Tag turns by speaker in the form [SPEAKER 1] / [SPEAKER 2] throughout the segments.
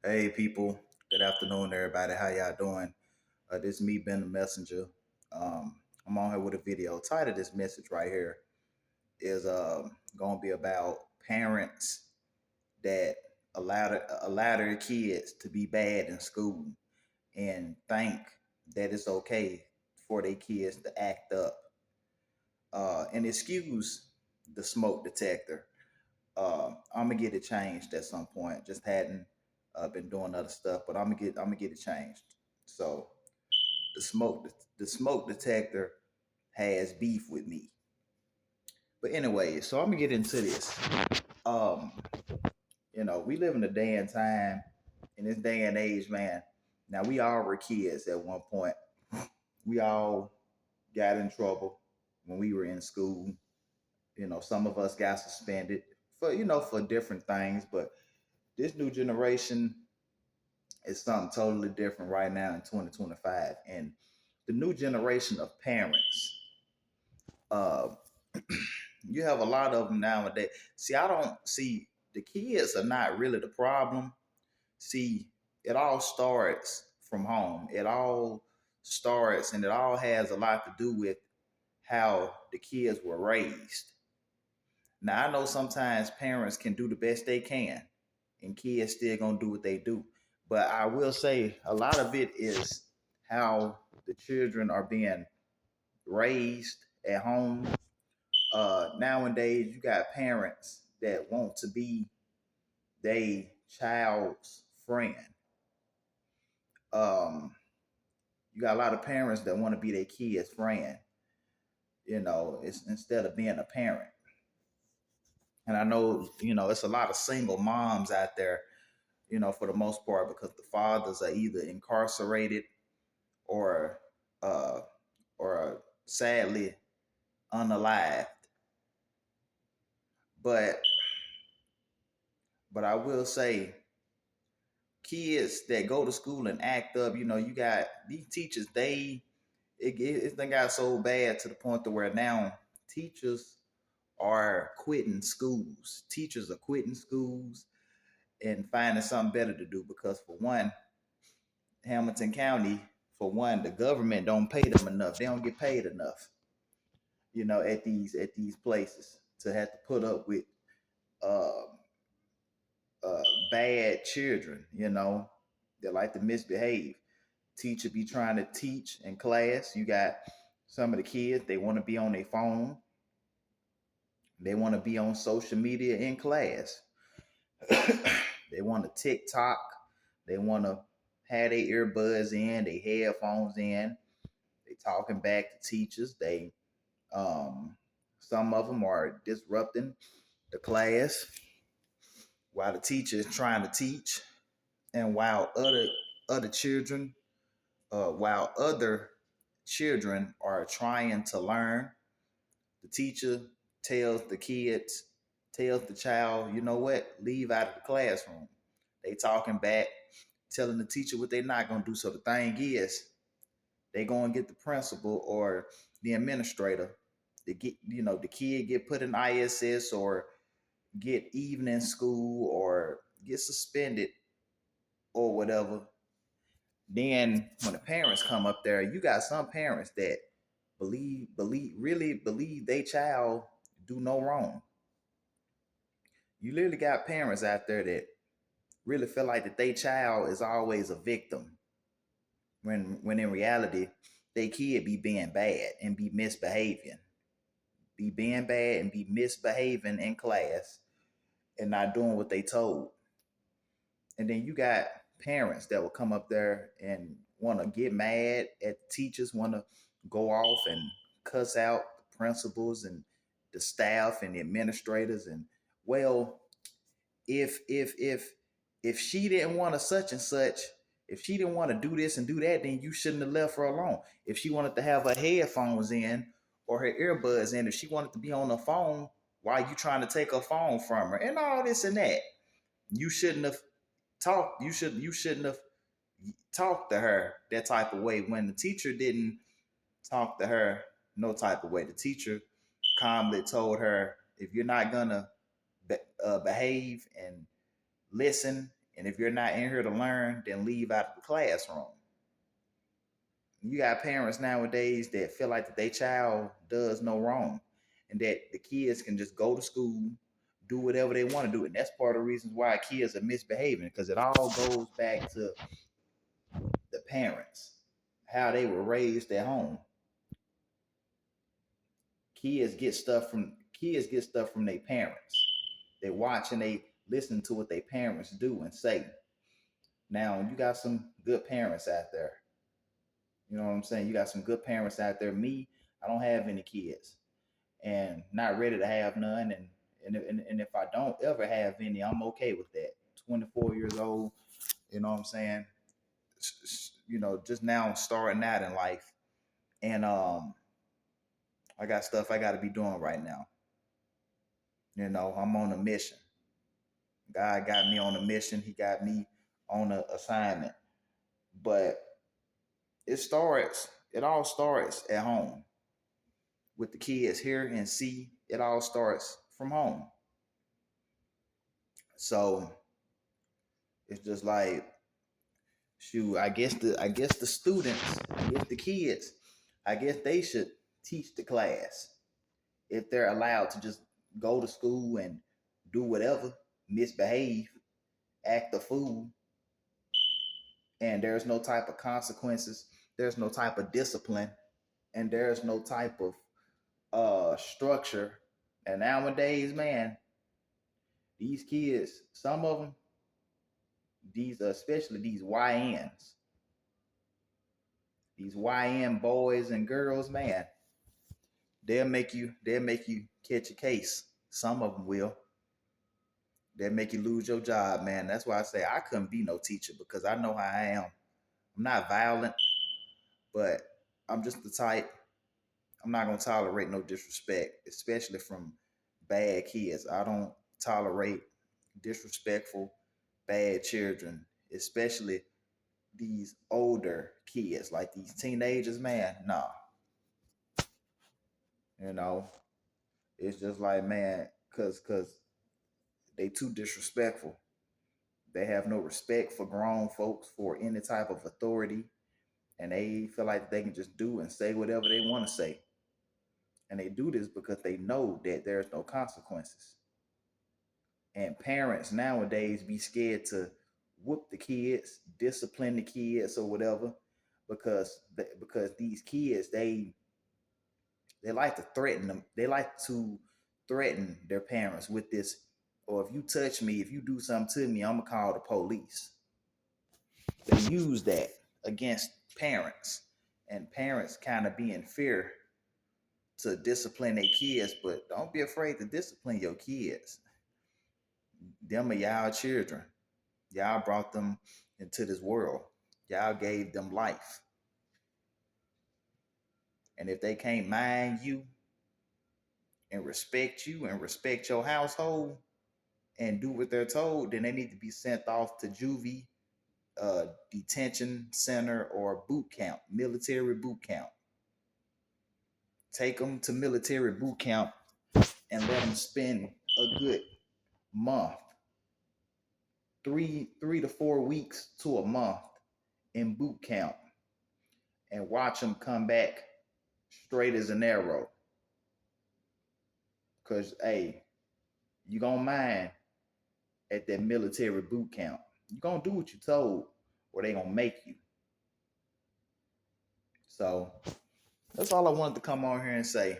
[SPEAKER 1] Hey people, good afternoon everybody. How y'all doing? This is me, Ben the Messenger. Um, I'm on here with a video. Title of this message right here is going to be about parents that allow their kids to be bad in school and think that it's okay for their kids to act up. And excuse the smoke detector. I'm gonna get it changed at some point. Just hadn't been doing other stuff, but I'm gonna get it changed. So the smoke detector has beef with me. But anyway, so I'm gonna get into this. Um, we live in a day and time in this day and age, man. Now we all were kids at one point. We all got in trouble when we were in school. Some of us got suspended for different things, but this new generation is something totally different right now in 2025. And the new generation of parents, uh, you have a lot of them nowadays. See, I don't see the kids are not really the problem. See, it all starts from home. It all starts and it all has a lot to do with how the kids were raised. Now, I know sometimes parents can do the best they can and kids still gonna do what they do. But I will say a lot of it is how the children are being raised at home. Nowadays, you got parents that want to be their child's friend. Um, you got a lot of parents that want to be their kid's friend. It's instead of being a parent. And I know, it's a lot of single moms out there, for the most part, because the fathers are either incarcerated or uh or sadly unalived. But I will say kids that go to school and act up, you got these teachers, it done got so bad to the point to where now teachers are quitting schools. Teachers are quitting schools and finding something better to do because for one, Hamilton County, for one, the government don't pay them enough. They don't get paid enough, at these places to have to put up with uh, bad children, that like to misbehave. Teacher be trying to teach in class. You got some of the kids, they want to be on their phone. They want to be on social media in class. They want to TikTok. They want to have their earbuds in, their headphones in. They talking back to teachers. Um, some of them are disrupting the class while the teacher is trying to teach, and while other children are trying to learn, the teacher tells the kids, tells the child, you know what, leave out of the classroom. They talking back, telling the teacher what they're not gonna do. So the thing is, they go and get the principal or the administrator to get, the kid get put in ISS or get evening school or get suspended or whatever. Then when the parents come up there, you got some parents that really believe their child do no wrong. You literally got parents out there that really feel like that their child is always a victim when in reality they kid be being bad and be misbehaving. Be being bad and be misbehaving in class and not doing what they told. And then you got parents that will come up there and want to get mad at teachers, want to go off and cuss out the principals and the staff and the administrators. And well, if she didn't want to such and such, if she didn't want to do this and do that, then you shouldn't have left her alone. If she wanted to have her headphones in or her earbuds in, if she wanted to be on the phone, why you trying to take her phone from her and all this and that? You shouldn't have you shouldn't have talked to her that type of way when the teacher didn't talk to her no type of way. The teacher calmly told her, if you're not gonna behave and listen And if you're not in here to learn, then leave out of the classroom. You got parents nowadays that feel like that their child does no wrong and that the kids can just go to school, do whatever they want to do. And that's part of the reasons why kids are misbehaving, because it all goes back to the parents, how they were raised at home. Kids get stuff from their parents. They watch and they listen to what their parents do and say. Now, you got some good parents out there. You know what I'm saying? You got some good parents out there. Me, I don't have any kids and not ready to have none. And if I don't ever have any, I'm okay with that. 24 years old, you know what I'm saying? Just now starting out in life. And I got stuff I got to be doing right now. I'm on a mission. God got me on a mission. He got me on an assignment. But it all starts at home with the kids here and see it all starts from home. So it's just like, shoot, I guess the students, I guess the kids, I guess they should teach the class if they're allowed to just go to school and do whatever, misbehave, act a fool, and there's no type of consequences, there's no type of discipline, and there's no type of structure. And nowadays, man, these kids, some of them, these especially these YN boys and girls, man, they'll make you catch a case. Some of them will. They'll make you lose your job, man. That's why I say I couldn't be no teacher, because I know how I am. I'm not violent, but I'm just the type. I'm not gonna tolerate no disrespect, especially from bad kids. I don't tolerate disrespectful, bad children, especially these older kids, like these teenagers, man. Nah, you know, it's just like, man, cause they too disrespectful. They have no respect for grown folks, for any type of authority, and they feel like they can just do and say whatever they want to say. And they do this because they know that there's no consequences. And parents nowadays be scared to whoop the kids, discipline the kids, or whatever, because these kids, they like to threaten them. They like to threaten their parents with this, or if you touch me, if you do something to me, I'm gonna call the police. They use that against parents, and parents kind of be in fear to discipline their kids, but don't be afraid to discipline your kids. Them are y'all children. Y'all brought them into this world. Y'all gave them life. And if they can't mind you and respect your household and do what they're told, then they need to be sent off to juvie, detention center, or boot camp, military boot camp. Take them to military boot camp and let them spend a good month, three to 4 weeks to a month in boot camp, and watch them come back straight as an arrow. Cause hey, you gonna mind at that military boot camp. You gonna do what you told, or they gonna make you. So that's all I wanted to come on here and say.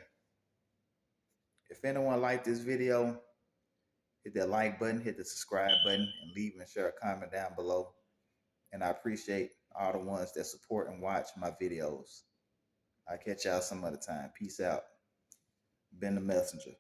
[SPEAKER 1] If anyone liked this video, hit that like button, hit the subscribe button, and leave and share a comment down below. And I appreciate all the ones that support and watch my videos. I'll catch y'all some other time. Peace out. Ben the Messenger.